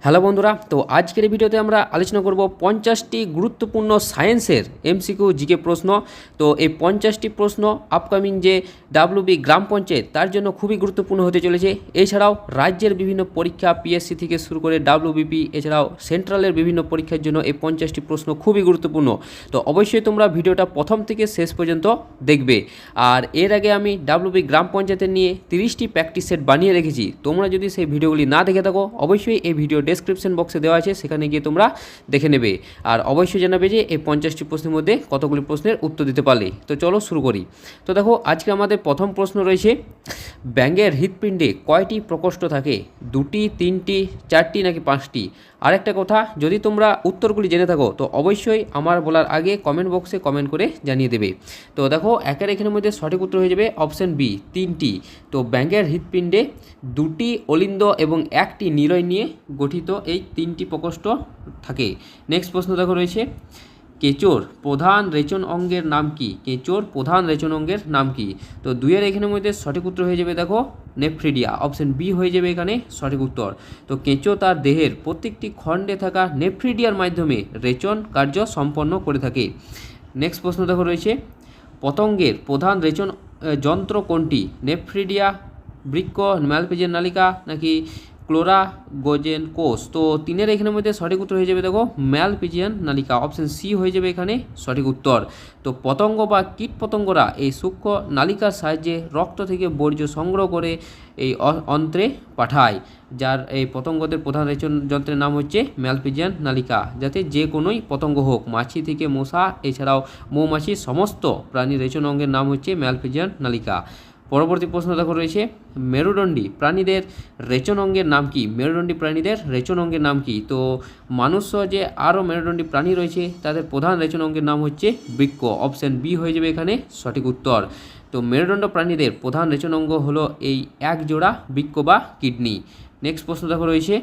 Hello বন্ধুরা, তো আজকের এই ভিডিওতে আমরা আলোচনা করব 50টি গুরুত্বপূর্ণ সায়েন্সের এমসিকিউ জিকে প্রশ্ন। তো এই 50টি প্রশ্ন আপকামিং যে ডাব্লিউবি গ্রাম পঞ্চায়েত তার জন্য খুবই গুরুত্বপূর্ণ হতে চলেছে। এছাড়াও রাজ্যের বিভিন্ন পরীক্ষা পিএসসি থেকে শুরু করে ডাব্লিউবিপি এছাড়াও সেন্ট্রালের বিভিন্ন পরীক্ষার জন্য এই 50টি প্রশ্ন খুবই গুরুত্বপূর্ণ। তো অবশ্যই তোমরা ভিডিওটা প্রথম থেকে শেষ পর্যন্ত দেখবে। আর এর আগে আমি ডাব্লিউবি গ্রাম পঞ্চায়েতের নিয়ে 30টি প্র্যাকটিস সেট বানিয়ে রেখেছি। তোমরা যদি সেই ভিডিওগুলি না দেখে থাকো অবশ্যই এই ভিডিও ডেসক্রিপশন বক্সে দেওয়া আছে, সেখানে গিয়ে তোমরা দেখে নেবে। আর অবশ্যই জানাবে যে এই 50টি প্রশ্নের মধ্যে কতগুলি প্রশ্নের উত্তর দিতে পারলে। তো চলো শুরু করি। তো দেখো, আজকে আমাদের প্রথম প্রশ্ন রয়েছে, ব্যাঙের হৃৎপিণ্ডে কয়টি প্রকোষ্ঠ থাকে? 2টি, 3টি, 4টি নাকি 5টি? আরেকটা কথা, যদি তোমরা উত্তরগুলি জেনে থাকো তো অবশ্যই আমার বলার আগে কমেন্ট বক্সে কমেন্ট করে জানিয়ে দেবে। তো দেখো, একের এখানের মধ্যে সঠিক উত্তর হয়ে যাবে অপশন বি, 3টি। তো ব্যাঙের হৃৎপিণ্ডে 2টি অলিন্দ এবং 1টি নিলয় নিয়ে গঠিত এই 3টি প্রকোষ্ঠ থাকে। নেক্সট প্রশ্ন দেখো রয়েছে, কেঁচোর প্রধান রেচন অঙ্গের নাম কি? কেঁচোর প্রধান রেচন অঙ্গের নাম কি? তো 2-এর এখানের মধ্যে সঠিক উত্তর হয়ে যাবে দেখো নেফ্রিডিয়া, অপশন বি হয়ে যাবে এখানে সঠিক উত্তর। তো কেঁচো তার দেহের প্রত্যেকটি খণ্ডে থাকা নেফ্রিডিয়ার মাধ্যমে রেচন কার্য সম্পন্ন করে থাকে। নেক্সট প্রশ্ন দেখো রয়েছে, পতঙ্গের প্রধান রেচন যন্ত্র কোনটি? নেফ্রিডিয়া, বৃক্ক, ম্যালপিজিয়ান নালিকা নাকি ক্লোরাগোজেন কোষ? তো 3-এর এখানের মধ্যে সঠিক উত্তর হয়ে যাবে দেখো ম্যালপিজিয়ান নালিকা, অপশন সি হয়ে যাবে এখানে সঠিক উত্তর। তো পতঙ্গ বা কীট পতঙ্গরা এই সূক্ষ্ম নালিকার সাহায্যে রক্ত থেকে বর্জ্য সংগ্রহ করে এই অন্ত্রে পাঠায়, যার এই পতঙ্গদের প্রধান রেচন যন্ত্রের নাম হচ্ছে ম্যালপিজিয়ান নালিকা। যাতে যে কোনোই পতঙ্গ হোক, মাছি থেকে মশা এছাড়াও মৌমাছি, সমস্ত প্রাণীর রেচন অঙ্গের নাম হচ্ছে ম্যালপিজিয়ান নালিকা। পরবর্তী প্রশ্ন দেখো রয়েছে, মেরুদণ্ডী প্রাণীদের রেচন অঙ্গের নাম কি? মেরুদণ্ডী প্রাণীদের রেচন অঙ্গের নাম কি? তো মানুষ যে আরও মেরুদণ্ডী প্রাণী রয়েছে তাদের প্রধান রেচন অঙ্গের নাম হচ্ছে বৃক্ক, অপশন বি হয়ে যাবে এখানে সঠিক উত্তর। তো মেরুদণ্ড প্রাণীদের প্রধান রেচন অঙ্গ হলো এই এক জোড়া বৃক্ক বা কিডনি। নেক্সট প্রশ্ন দেখো রয়েছে,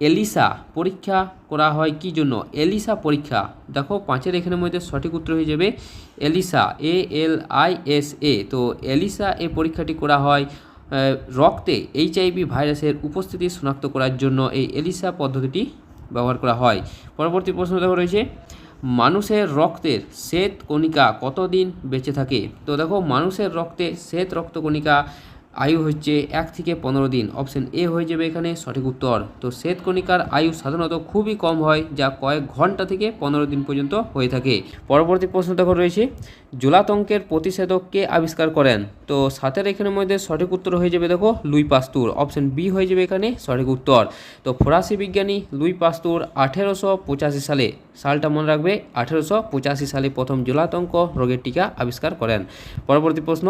এলিসা পরীক্ষা করা হয় কি জন্য? এলিসা পরীক্ষা দেখো 5-এর এখানের মধ্যে সঠিক উত্তর হয়ে যাবে এলিসা, ALISA। তো এলিসা এই পরীক্ষাটি করা হয় রক্তে HIV ভাইরাসের উপস্থিতি শনাক্ত করার জন্য এই এলিসা পদ্ধতিটি ব্যবহার করা হয়। পরবর্তী প্রশ্ন দেখো রয়েছে, মানুষের রক্তের শ্বেত কণিকা কতদিন বেঁচে থাকে? তো দেখো, মানুষের রক্তে শ্বেত রক্তকণিকা আয়ু হচ্ছে 1 থেকে 15 দিন, অপশন এ হয়ে যাবে এখানে সঠিক উত্তর। তো শ্বেতকণিকার আয়ু সাধারণত খুবই কম হয়, যা কয়েক ঘন্টা থেকে 15 দিন পর্যন্ত হয়ে থাকে। পরবর্তী প্রশ্ন দেখো রয়েছে, জলাতঙ্কের প্রতিষেধক কে আবিষ্কার করেন? তো 7-এর এখানের মধ্যে সঠিক উত্তর হয়ে যাবে দেখো লুই পাস্তুর, অপশন বি হয়ে যাবে এখানে সঠিক উত্তর। তো ফরাসি বিজ্ঞানী লুই পাস্তুর 1885 সালে, সালটা মনে রাখবে, 1885 সালে প্রথম জলাতঙ্ক রোগের টিকা আবিষ্কার করেন। পরবর্তী প্রশ্ন,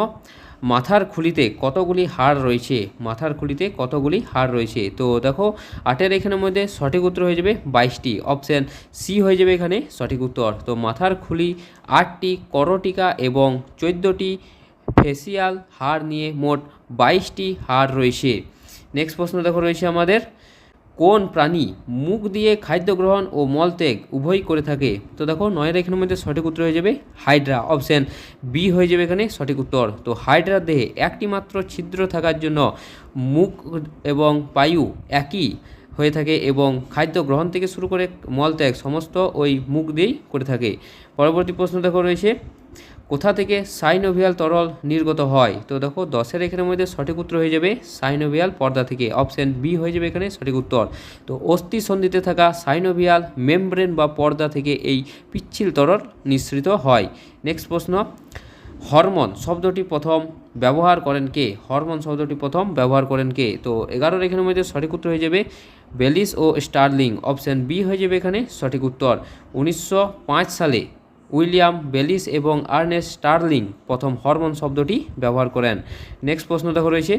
মাথার খুলিতে কতগুলি হাড় রয়েছে? মাথার খুলিতে কতগুলি হাড় রয়েছে? তো দেখো 8-এর এখানের মধ্যে সঠিক উত্তর হয়ে যাবে 22টি, অপশন সি হয়ে যাবে এখানে সঠিক উত্তর। তো মাথার খুলি 8টি করটিকা এবং 14টি ফেসিয়াল হাড় নিয়ে মোট 22টি হাড় রয়েছে। নেক্সট প্রশ্ন দেখো রয়েছে আমাদের, কোন প্রাণী মুখ দিয়ে খাদ্য গ্রহণ ও মলত্যাগ উভয় করে থাকে? তো দেখো 9-এর এখানের মধ্যে সঠিক উত্তর হয়ে যাবে হাইড্রা, অপশন বি হয়ে যাবে এখানে সঠিক উত্তর। তো হাইড্রার দেহে একটি মাত্র ছিদ্র থাকার জন্য মুখ এবং পায়ু একই হয়ে থাকে এবং খাদ্য গ্রহণ থেকে শুরু করে মলত্যাগ সমস্ত ওই মুখ দিয়েই করে থাকে। পরবর্তী প্রশ্ন দেখো রয়েছে, কোথা থেকে সাইনোভিয়াল তরল নির্গত হয়? তো দেখো 10-এর এখানের মধ্যে সঠিক উত্তর হয়ে যাবে সাইনোভিয়াল পর্দা থেকে, অপশন বি হয়ে যাবে এখানে সঠিক উত্তর। তো অস্থি সন্ধিতে থাকা সাইনোভিয়াল মেমব্রেন বা পর্দা থেকে এই পিচ্ছিল তরল নিঃসৃত হয়। নেক্সট প্রশ্ন, হরমোন শব্দটি প্রথম ব্যবহার করেন কে? হরমোন শব্দটি প্রথম ব্যবহার করেন কে? তো 11-এর এখানের মধ্যে সঠিক উত্তর হয়ে যাবে বেলিস ও স্টার্লিং, অপশন বি হয়ে যাবে এখানে সঠিক উত্তর। 1905 সালে উইলিয়াম বেলিস এবং আর্নেস্ট স্টার্লিং প্রথম হরমোন শব্দটি ব্যবহার করেন। নেক্সট প্রশ্ন দেখো রয়েছে,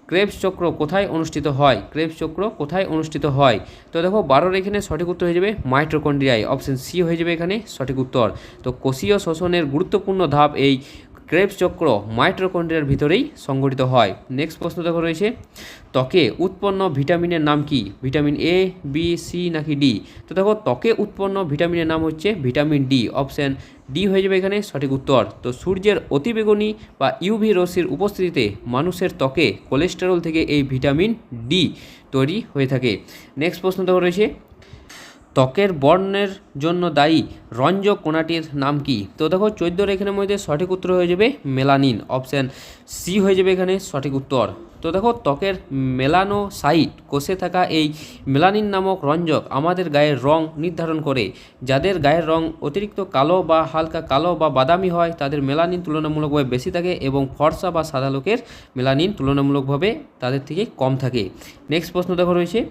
ক্রেবস চক্র কোথায় অনুষ্ঠিত হয়? ক্রেবস চক্র কোথায় অনুষ্ঠিত হয়? তো দেখো 12-এর এখানে সঠিক উত্তর হয়ে যাবে মাইটোকন্ড্রিয়ায়, অপশন সি হয়ে যাবে এখানে সঠিক উত্তর। তো কোষীয় শ্বসনের গুরুত্বপূর্ণ ধাপ এই ক্রেবস চক্র মাইটোকন্ড্রিয়ার ভিতরেই সংঘটিত হয়। নেক্সট প্রশ্ন দেখো রয়েছে, ত্বকে উৎপন্ন ভিটামিনের নাম কি? ভিটামিন এ, বি, সি নাকি ডি? তো দেখো, ত্বকে উৎপন্ন ভিটামিনের নাম হচ্ছে ভিটামিন ডি, অপশন ডি হয়ে যাবে এখানে সঠিক উত্তর। তো সূর্যের অতিবেগুনি বা ইউভি রশ্মির উপস্থিতিতে মানুষের ত্বকে কোলেস্টেরল থেকে এই ভিটামিন ডি তৈরি হয়ে থাকে। নেক্সট প্রশ্ন দেখো রয়েছে, ত্বকের বর্ণের জন্য দায়ী রঞ্জক কণাটির নাম কি? তো দেখো 14 এখানের মধ্যে সঠিক উত্তর হয়ে যাবে মেলানিন, অপশান সি হয়ে যাবে এখানে সঠিক উত্তর। তো দেখো ত্বকের মেলানোসাইট কোষে থাকা এই মেলানিন নামক রঞ্জক আমাদের গায়ের রং নির্ধারণ করে। যাদের গায়ের রং অতিরিক্ত কালো বা হালকা কালো বা বাদামি হয় তাদের মেলানিন তুলনামূলকভাবে বেশি থাকে, এবং ফর্সা বা সাদা লোকের মেলানিন তুলনামূলকভাবে তাদের থেকে কম থাকে। নেক্সট প্রশ্ন দেখো রয়েছে,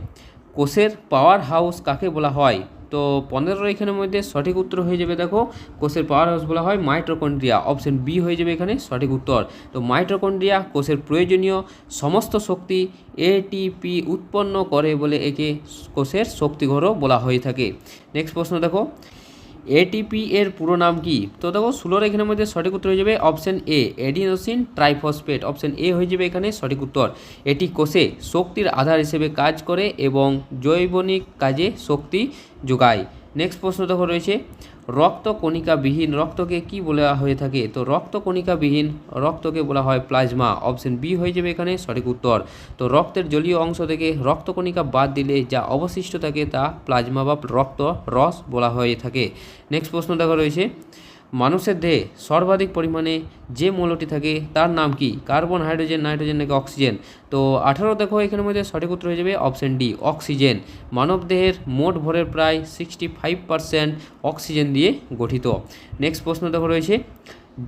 কোষের পাওয়ার হাউস কাকে বলা হয়? তো 15 এখানের মধ্যে সঠিক উত্তর হয়ে যাবে, দেখো কোষের পাওয়ার হাউস বলা হয় মাইটোকন্ড্রিয়া, অপশন বি হয়ে যাবে এখানে সঠিক উত্তর। তো মাইটোকন্ড্রিয়া কোষের প্রয়োজনীয় সমস্ত শক্তি এটিপি উৎপন্ন করে বলে একে কোষের শক্তিঘরও বলা হয়ে থাকে। নেক্সট প্রশ্ন দেখো, এটিপি এর পুরো নাম কি? তো দেখো 16 এখানের মধ্যে সঠিক উত্তর হয়ে যাবে option A adenosine triphosphate, option A হয়ে যাবে এখানে সঠিক উত্তর। এটি কোষে শক্তির আধার হিসেবে কাজ করে এবং জৈবনিক কাজে শক্তি যোগায়। নেক্সট প্রশ্ন দেখো রয়েছে, রক্তকণিকাবিহীন রক্তকে কি বলা হয়ে থাকে? তো রক্তকণিকাবিহীন রক্তকে বলা হয় প্লাজমা, অপশন বি হয়ে যাবে এখানে সঠিক উত্তর। তো রক্তের জলীয় অংশ থেকে রক্তকণিকা বাদ দিলে যা অবশিষ্ট থাকে তা প্লাজমা বা রক্ত রস বলা হয়ে থাকে। নেক্সট প্রশ্ন দেখো রয়েছে, মানুষের দেহে সর্বাধিক পরিমাণে যে মৌলটি থাকে তার নাম কি? কার্বন, হাইড্রোজেন, নাইট্রোজেন নাকি অক্সিজেন? তো 18 দেখো এখানের মধ্যে সঠিক উত্তর হয়ে যাবে অপশন ডি অক্সিজেন। মানবদেহের মোট ভরের প্রায় 65% অক্সিজেন দিয়ে গঠিত। নেক্সট প্রশ্ন দেখো রয়েছে,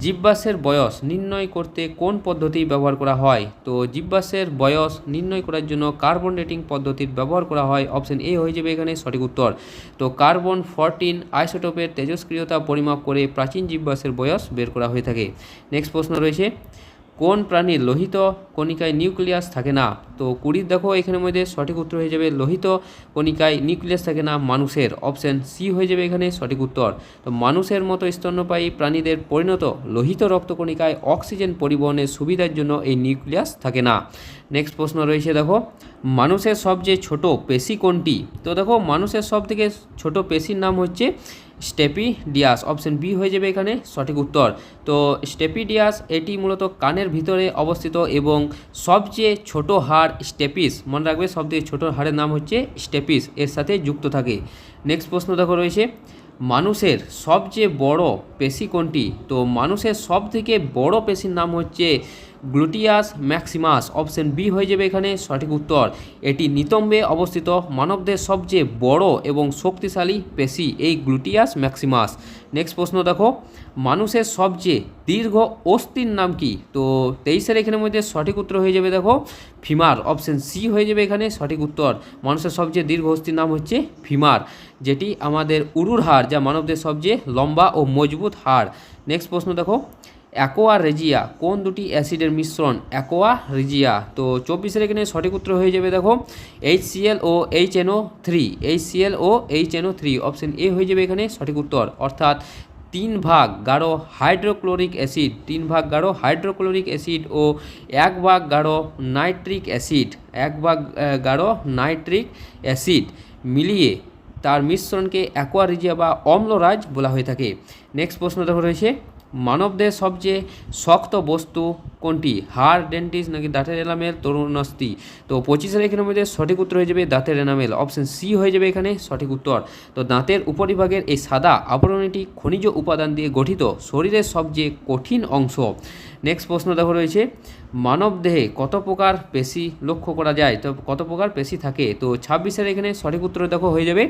জীববাসের বয়স নির্ণয় করতে কোন পদ্ধতি ব্যবহার করা হয়? তো জীববাসের বয়স নির্ণয় করার জন্য কার্বন ডেটিং পদ্ধতির ব্যবহার করা হয়, অপশন এ হয়ে যাবে এখানে সঠিক উত্তর। তো কার্বন 14 আইসোটোপের তেজস্ক্রিয়তা পরিমাপ করে প্রাচীন জীববাসের বয়স বের করা হয়ে থাকে। নেক্সট প্রশ্ন রয়েছে, কোন প্রাণীর লোহিত কণিকায় নিউক্লিয়াস থাকে না? তো 20 দেখো এখানের মধ্যে সঠিক উত্তর হয়ে যাবে লোহিত কণিকায় নিউক্লিয়াস থাকে না মানুষের, অপশন সি হয়ে যাবে এখানে সঠিক উত্তর। তো মানুষের মতো স্তন্যপায়ী প্রাণীদের পরিণত লোহিত রক্তকণিকায় অক্সিজেন পরিবহনের সুবিধার জন্য এই নিউক্লিয়াস থাকে না। নেক্সট প্রশ্ন রয়েছে, দেখো মানুষের সবচেয়ে ছোট পেশি কোনটি? তো দেখো মানুষের সব থেকে ছোট পেশির নাম হচ্ছে স্টেপিডিয়াস, অপশন বি হয়ে যাবে এখানে সঠিক উত্তর। তো স্টেপিডিয়াস এটি মূলত কানের ভিতরে অবস্থিত এবং সবচেয়ে ছোট হাড় স্টেপিস, মনে রাখবে সবথেকে ছোট হাড়ের নাম হচ্ছে স্টেপিস, এর সাথে যুক্ত থাকে। নেক্সট প্রশ্ন দেখো রয়েছে, মানুষের সবচেয়ে বড় পেশি কোনটি? তো মানুষের সব থেকে বড় পেশির নাম হচ্ছে গ্লুটিয়াস ম্যাক্সিমাস, অপশন বি হয়ে যাবে এখানে সঠিক উত্তর। এটি নিতম্বে অবস্থিত মানবদের সবচেয়ে বড় এবং শক্তিশালী পেশি এই গ্লুটিয়াস ম্যাক্সিমাস। নেক্সট প্রশ্ন দেখো, মানুষের সবচেয়ে দীর্ঘ অস্থির নাম কি? তো 23 এখানের মধ্যে সঠিক উত্তর হয়ে যাবে দেখো ফিমার, অপশন সি হয়ে যাবে এখানে সঠিক উত্তর। মানুষের সবচেয়ে দীর্ঘ অস্থির নাম হচ্ছে ফিমার, যেটি আমাদের উরুর হাড়, যা মানবদের সবচেয়ে লম্বা ও মজবুত হাড়। নেক্সট প্রশ্ন দেখো, অ্যাকোয়া রেজিয়া কোন দুটি অ্যাসিডের মিশ্রণ? Aqua regia. তো 24 এখানে সঠিক উত্তর হয়ে যাবে দেখো HCl ও HNO3, HCl ও HNO3, অপশন এ হয়ে যাবে এখানে সঠিক উত্তর। অর্থাৎ 3 ভাগ গাঢ় হাইড্রোক্লোরিক অ্যাসিড, 3 ভাগ গাঢ় হাইড্রোক্লোরিক অ্যাসিড ও 1 ভাগ গাঢ় নাইট্রিক অ্যাসিড, 1 ভাগ গাঢ় নাইট্রিক অ্যাসিড মিলিয়ে তার মিশ্রণকে অ্যাকোয়া রেজিয়া বা অম্লরাজ বলা হয়ে থাকে। নেক্সট প্রশ্ন দেখো রয়েছে, মানবদের সবচেয়ে শক্ত বস্তু কোনটি? হাড়, ডেন্টিস নাকি দাঁতের এনামেল, তরুণাস্থি? তো 25 এখানের মধ্যে সঠিক উত্তর হয়ে যাবে দাঁতের এনামেল, অপশন সি হয়ে যাবে এখানে সঠিক উত্তর। তো দাঁতের উপরিভাগের এই সাদা আবরণীটি খনিজ উপাদান দিয়ে গঠিত শরীরের সবচেয়ে কঠিন অংশ। নেক্সট প্রশ্ন দেখো রয়েছে, মানব দেহে কত প্রকার পেশি লক্ষ্য করা যায়? তো কত প্রকার পেশি থাকে? তো 26 এখানে সঠিক উত্তর দেখো হয়ে যাবে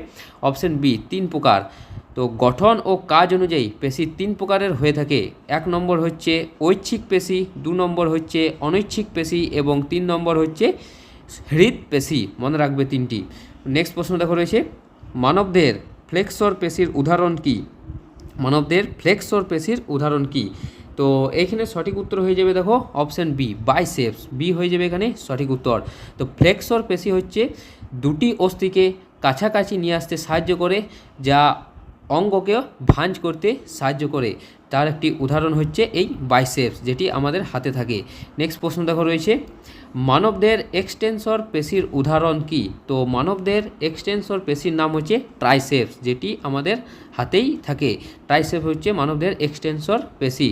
অপশন বি 3 প্রকার। তো গঠন ও কাজ অনুযায়ী পেশি 3 প্রকারের হয়ে থাকে। 1 নম্বর হচ্ছে ঐচ্ছিক পেশি, 2 নম্বর হচ্ছে অনৈচ্ছিক পেশি এবং 3 নম্বর হচ্ছে হৃদ পেশি, মনে রাখবে 3টি। নেক্সট প্রশ্ন দেখো রয়েছে, মানবদের ফ্লেক্সর পেশির উদাহরণ কি? মানবদের ফ্লেক্সর পেশির উদাহরণ কি? তো এইখানে সঠিক উত্তর হয়ে যাবে দেখো অপশন বি বাইসেপস, বি হয়ে যাবে এখানে সঠিক উত্তর। তো ফ্লেক্সর পেশি হচ্ছে দুটি অস্থিকে কাছাকাছি নিয়ে আসতে সাহায্য করে, যা অঙ্গকে ভাঁজ করতে সাহায্য করে। তার একটি উদাহরণ হচ্ছে এই বাইসেপস, যেটি আমাদের হাতে থাকে। নেক্সট প্রশ্ন দেখো রয়েছে, মানবদের এক্সটেন্সর পেশির উদাহরণ কি? তো মানবদের এক্সটেন্সর পেশির নাম হচ্ছে ট্রাইসেপস, যেটি আমাদের হাতেই থাকে। ট্রাইসেপস হচ্ছে মানবদের এক্সটেন্সর পেশি,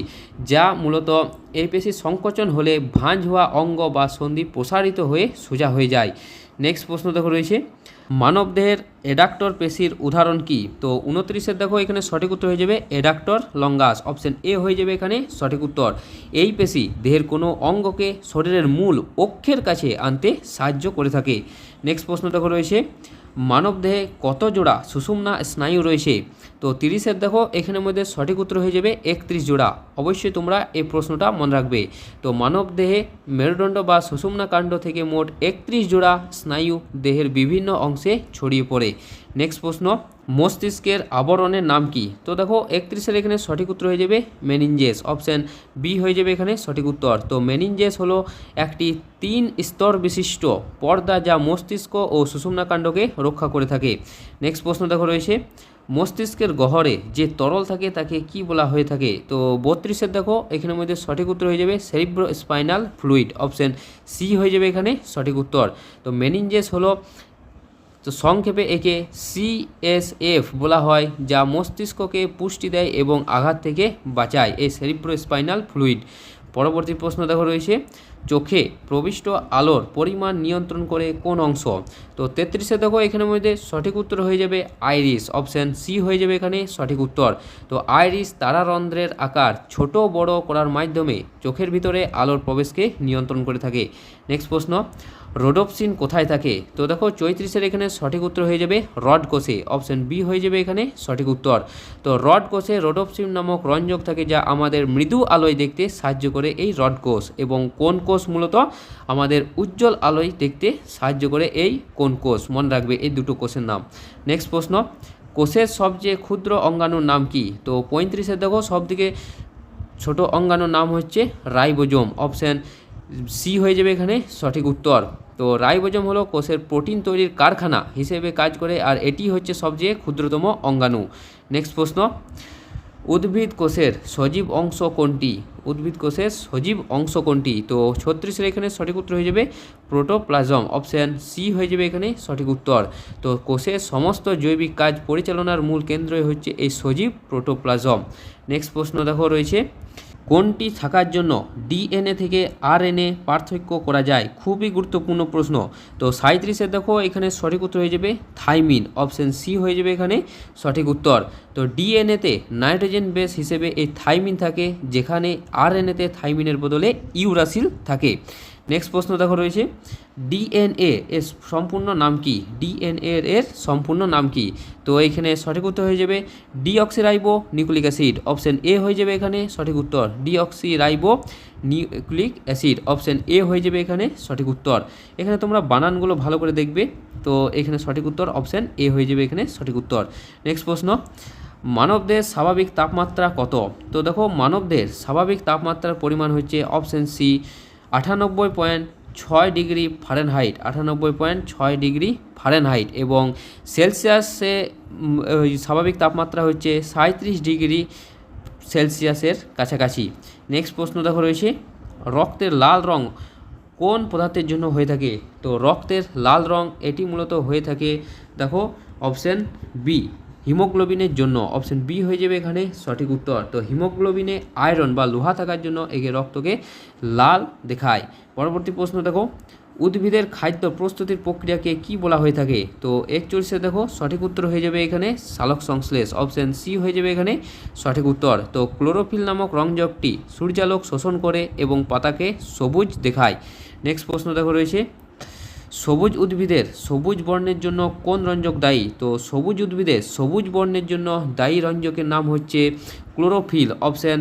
যা মূলত এই পেশি সংকোচন হলে ভাঁজ হওয়া অঙ্গ বা সন্ধি প্রসারিত হয়ে সোজা হয়ে যায়। নেক্সট প্রশ্ন দেখো রয়েছে মানবদেহের এডাক্টর পেশির উদাহরণ কি? তো 29-এর দেখো এখানে সঠিক উত্তর হয়ে যাবে এডাক্টর লঙ্গাস, অপশন এ হয়ে যাবে এখানে সঠিক উত্তর। এই পেশি দেহের কোনো অঙ্গকে শরীরের মূল অক্ষের কাছে আনতে সাহায্য করে থাকে। নেক্সট প্রশ্ন দেখো রয়েছে মানবদেহে কত জোড়া সুষুম্না স্নায়ু রয়েছে? তো 30-এর দেখো এখানের মধ্যে সঠিক উত্তর হয়ে যাবে 31 জোড়া। অবশ্যই তোমরা এই প্রশ্নটা মনে রাখবে। তো মানবদেহে মেরুদণ্ড বা সুষুম্না কাণ্ড থেকে মোট 31 জোড়া স্নায়ু দেহের বিভিন্ন অংশে ছড়িয়ে পড়ে। নেক্সট প্রশ্ন মস্তিষ্কের আবরণের নাম কি? তো দেখো 31-এর এখানে সঠিক উত্তর হয়ে যাবে মেনিনজেস, অপশান বি হয়ে যাবে এখানে সঠিক উত্তর। তো মেনিনজেস হলো একটি 3 স্তর বিশিষ্ট পর্দা যা মস্তিষ্ক ও সুষুম্নাকাণ্ডকে রক্ষা করে থাকে। নেক্সট প্রশ্ন দেখো রয়েছে মস্তিষ্কের গহ্বরে যে তরল থাকে তাকে কি বলা হয়ে থাকে? তো 32-এর দেখো এখানের মধ্যে সঠিক উত্তর হয়ে যাবে cerebrospinal fluid, option C হয়ে যাবে এখানে সঠিক উত্তর। তো মেনিনজেস হলো, তো সংক্ষেপে একে CSF বলা হয়, যা মস্তিষ্ককে পুষ্টি দেয় এবং আঘাত থেকে বাঁচায়, এই সেরিব্রো স্পাইনাল ফ্লুইড। পরবর্তী প্রশ্ন দেখো রয়েছে চোখে প্রবিষ্ট আলোর পরিমাণ নিয়ন্ত্রণ করে কোন অংশ? তো 33-এ দেখো এখানের মধ্যে সঠিক উত্তর হয়ে যাবে আইরিস, অপশান সি হয়ে যাবে এখানে সঠিক উত্তর। তো আইরিস তারারন্ধ্রের আকার ছোট বড় করার মাধ্যমে চোখের ভিতরে আলোর প্রবেশকে নিয়ন্ত্রণ করে থাকে। নেক্সট প্রশ্ন রোডোপসিন কোথায় থাকে? তো দেখো 34-এর এখানে সঠিক উত্তর হয়ে যাবে রড কোষে, অপশান বি হয়ে যাবে এখানে সঠিক উত্তর। তো রড কোষে রোডোপসিন নামক রঞ্জক থাকে যা আমাদের মৃদু আলোয় দেখতে সাহায্য করে এই রড কোষ, এবং কোন কোষ মূলত আমাদের উজ্জ্বল আলোয় দেখতে সাহায্য করে এই কোন কোষ, মনে রাখবে এই দুটো কোষের নাম। নেক্সট প্রশ্ন কোষের সবচেয়ে ক্ষুদ্র অঙ্গাণুর নাম কি? তো 35-এর দেখো সবথেকে ছোট অঙ্গাণুর নাম হচ্ছে রাইবোজোম, অপশান সি হয়ে যাবে এখানে সঠিক উত্তর। তো রাইবোজোম হলো কোষের প্রোটিন তৈরির কারখানা হিসেবে কাজ করে, আর এটি হচ্ছে সবচেয়ে ক্ষুদ্রতম অঙ্গাণু। নেক্সট প্রশ্ন উদ্ভিদ কোষের সজীব অংশ কোনটি? উদ্ভিদ কোষের সজীব অংশ কোনটি? তো 36-এর এখানে সঠিক উত্তর হয়ে যাবে প্রোটোপ্লাজম, অপশান সি হয়ে যাবে এখানে সঠিক উত্তর। তো কোষের সমস্ত জৈবিক কাজ পরিচালনার মূল কেন্দ্রই হচ্ছে এই সজীব প্রোটোপ্লাজম। নেক্সট প্রশ্ন দেখো রয়েছে কোনটি থাকার জন্য ডিএনএ থেকে আরএনএ পার্থক্য করা যায়? খুবই গুরুত্বপূর্ণ প্রশ্ন। তো 37-এর দেখো এখানে সঠিক উত্তর হয়ে যাবে থাইমিন, অপশান সি হয়ে যাবে এখানে সঠিক উত্তর। তো ডিএনএতে নাইট্রোজেন বেস হিসেবে এই থাইমিন থাকে, যেখানে আরএনএতে থাইমিনের বদলে ইউরাসিল থাকে। নেক্সট প্রশ্ন দেখো রয়েছে ডিএনএ এর সম্পূর্ণ নাম কি? ডিএনএ এর সম্পূর্ণ নাম কি? তো এইখানে সঠিক উত্তর হয়ে যাবে deoxyribo nucleic acid, option A হয়ে যাবে এখানে সঠিক উত্তর। Deoxyribo nucleic acid, option A হয়ে যাবে এখানে সঠিক উত্তর। এখানে তোমরা বানানগুলো ভালো করে দেখবে। তো এখানে সঠিক উত্তর অপশান এ হয়ে যাবে এখানে সঠিক উত্তর। নেক্সট প্রশ্ন মানবদেহের স্বাভাবিক তাপমাত্রা কত? তো দেখো মানবদেহের স্বাভাবিক তাপমাত্রার পরিমাণ হচ্ছে option C 98.6 degree Fahrenheit, 98.6 degree Fahrenheit, এবং সেলসিয়াসে স্বাভাবিক তাপমাত্রা হচ্ছে 37 ডিগ্রি সেলসিয়াসের কাছাকাছি। নেক্সট প্রশ্ন দেখো রয়েছে রক্তের লাল রং কোন পদার্থের জন্য হয়ে থাকে? তো রক্তের লাল রং এটি মূলত হয়ে থাকে দেখো অপশান বি হিমোগ্লোবিনের জন্য, অপশান বি হয়ে যাবে এখানে সঠিক উত্তর। তো হিমোগ্লোবিনে আয়রন বা লোহা থাকার জন্য একে রক্তকে লাল দেখায়। পরবর্তী প্রশ্ন দেখো উদ্ভিদের খাদ্য প্রস্তুতির প্রক্রিয়াকে কি বলা হয়ে থাকে? তো 41-এ দেখো সঠিক উত্তর হয়ে যাবে এখানে সালোক সংশ্লেষ, অপশান সি হয়ে যাবে এখানে সঠিক উত্তর। তো ক্লোরোফিল নামক রঞ্জকটি সূর্যালোক শোষণ করে এবং পাতাকে সবুজ দেখায়। নেক্সট প্রশ্ন দেখো রয়েছে সবুজ উদ্ভিদের সবুজ বর্ণের জন্য কোন রঞ্জক দায়ী? তো সবুজ উদ্ভিদের সবুজ বর্ণের জন্য দায়ী রঞ্জকের নাম হচ্ছে ক্লোরোফিল, অপশান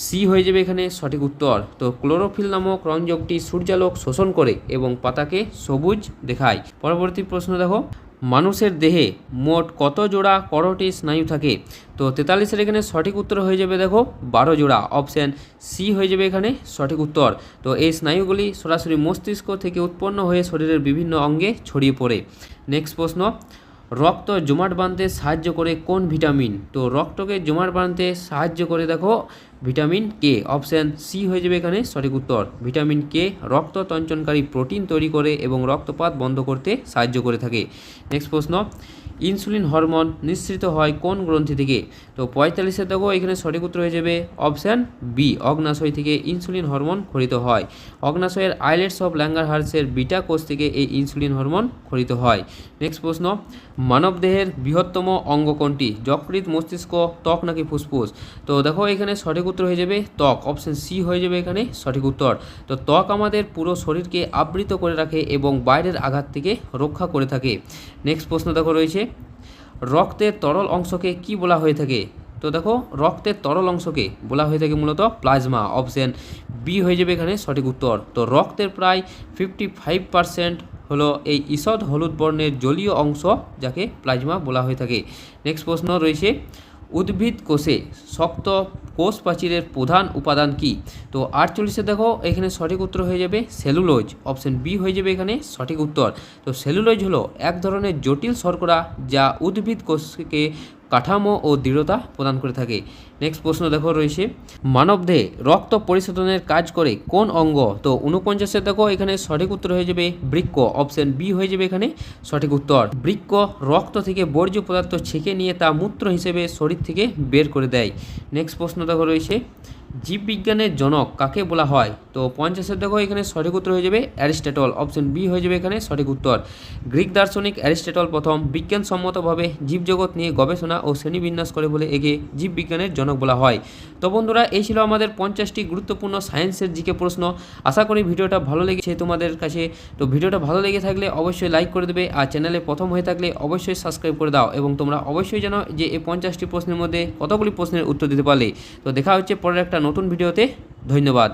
সি হয়ে যাবে এখানে সঠিক উত্তর। তো ক্লোরোফিল নামক রঞ্জকটি সূর্যালোক শোষণ করে এবং পাতাকে সবুজ দেখায়। পরবর্তী প্রশ্ন দেখো মানুষের দেহে মোট কত জোড়া করোটি স্নায়ু থাকে? তো 43-এর এখানে সঠিক উত্তর হয়ে যাবে দেখো 12 জোড়া, অপশান সি হয়ে যাবে এখানে সঠিক উত্তর। তো এই স্নায়ুগুলি সরাসরি মস্তিষ্ক থেকে উৎপন্ন হয়ে শরীরের বিভিন্ন অঙ্গে ছড়িয়ে পড়ে। নেক্সট প্রশ্ন রক্ত জমাট বাঁধতে সাহায্য করে কোন ভিটামিন? তো রক্তকে জমাট বাঁধতে সাহায্য করে দেখো ভিটামিন কে, অপশান সি হয়ে যাবে এখানে সঠিক উত্তর। ভিটামিন কে রক্ত তঞ্চনকারী প্রোটিন তৈরি করে এবং রক্তপাত বন্ধ করতে সাহায্য করে থাকে। নেক্সট প্রশ্ন ইনসুলিন হরমোন নিঃসৃত হয় কোন গ্রন্থি থেকে? তো 45-এর দেখো এখানে সঠিক উত্তর হয়ে যাবে অপশান বি, অগ্নাশয় থেকে ইনসুলিন হরমোন ক্ষরিত হয়। অগ্নাশয়ের আইলেটস অফ ল্যাঙ্গারহার্সের বিটা কোষ থেকে এই ইনসুলিন হরমোন ক্ষরিত হয়। নেক্সট প্রশ্ন, মানবদেহের বৃহত্তম অঙ্গ কোনটি? যকৃৎ, মস্তিষ্ক, ত্বক নাকি ফুসফুস? তো দেখো এখানে সঠিক উত্তর হয়ে যাবে ত্বক, অপশান সি হয়ে যাবে এখানে সঠিক উত্তর। তো ত্বক আমাদের পুরো শরীরকে আবৃত করে রাখে এবং বাইরের আঘাত থেকে রক্ষা করে থাকে। নেক্সট প্রশ্ন দেখো রয়েছে, রক্তের তরল অংশকে কি বলা হয়ে থাকে? তো দেখো রক্তের তরল অংশকে বলা হয়ে থাকে মূলত প্লাজমা, অপশান বি হয়ে যাবে এখানে সঠিক উত্তর। তো রক্তের প্রায় 55% হলো এই ঈষৎ হলুদ বর্ণের জলীয় অংশ, যাকে প্লাজমা বলা হয়ে থাকে। নেক্সট প্রশ্ন রয়েছে, উদ্ভিদ কোষে শক্ত কোষ প্রাচীরের প্রধান উপাদান কি? তো 48-এ দেখো এখানে সঠিক উত্তর হয়ে যাবে সেলুলোজ, অপশান বি হয়ে যাবে এখানে সঠিক উত্তর। তো সেলুলোজ হলো এক ধরনের জটিল শর্করা যা উদ্ভিদ কোষকে কাঠামো ও দৃঢ়তা প্রদান করে থাকে। নেক্সট প্রশ্ন দেখো রয়েছে, মানবদেহে রক্ত পরিশোধনের কাজ করে কোন অঙ্গ? তো 49-এ দেখো এখানে সঠিক উত্তর হয়ে যাবে বৃক্ক, অপশান বি হয়ে যাবে এখানে সঠিক উত্তর। বৃক্ক রক্ত থেকে বর্জ্য পদার্থ ছেঁকে নিয়ে তা মূত্র হিসেবে শরীর থেকে বের করে দেয়। নেক্সট প্রশ্ন দেখো রয়েছে, জীববিজ্ঞানের জনক কাকে বলা হয়? তো 50-এর দেখো এখানে সঠিক উত্তর হয়ে যাবে অ্যারিস্টটল, অপশান বি হয়ে যাবে এখানে সঠিক উত্তর। গ্রিক দার্শনিক অ্যারিস্টটল প্রথম বিজ্ঞানসম্মতভাবে জীবজগৎ নিয়ে গবেষণা ও শ্রেণীবিন্যাস করে বলে একে জীববিজ্ঞানের জনক বলা হয়। তো বন্ধুরা এই ছিল আমাদের 50টি গুরুত্বপূর্ণ সায়েন্সের জিকে প্রশ্ন। আশা করি ভিডিওটা ভালো লেগেছে তোমাদের কাছে। তো ভিডিওটা ভালো লেগে থাকলে অবশ্যই লাইক করে দেবে, আর চ্যানেলে প্রথম হয়ে থাকলে অবশ্যই সাবস্ক্রাইব করে দাও, এবং তোমরা অবশ্যই জানো যে এই 50টি প্রশ্নের মধ্যে কতগুলি প্রশ্নের উত্তর দিতে পারলে। তো দেখা হচ্ছে পরের একটা নতুন ভিডিওতে। ধন্যবাদ।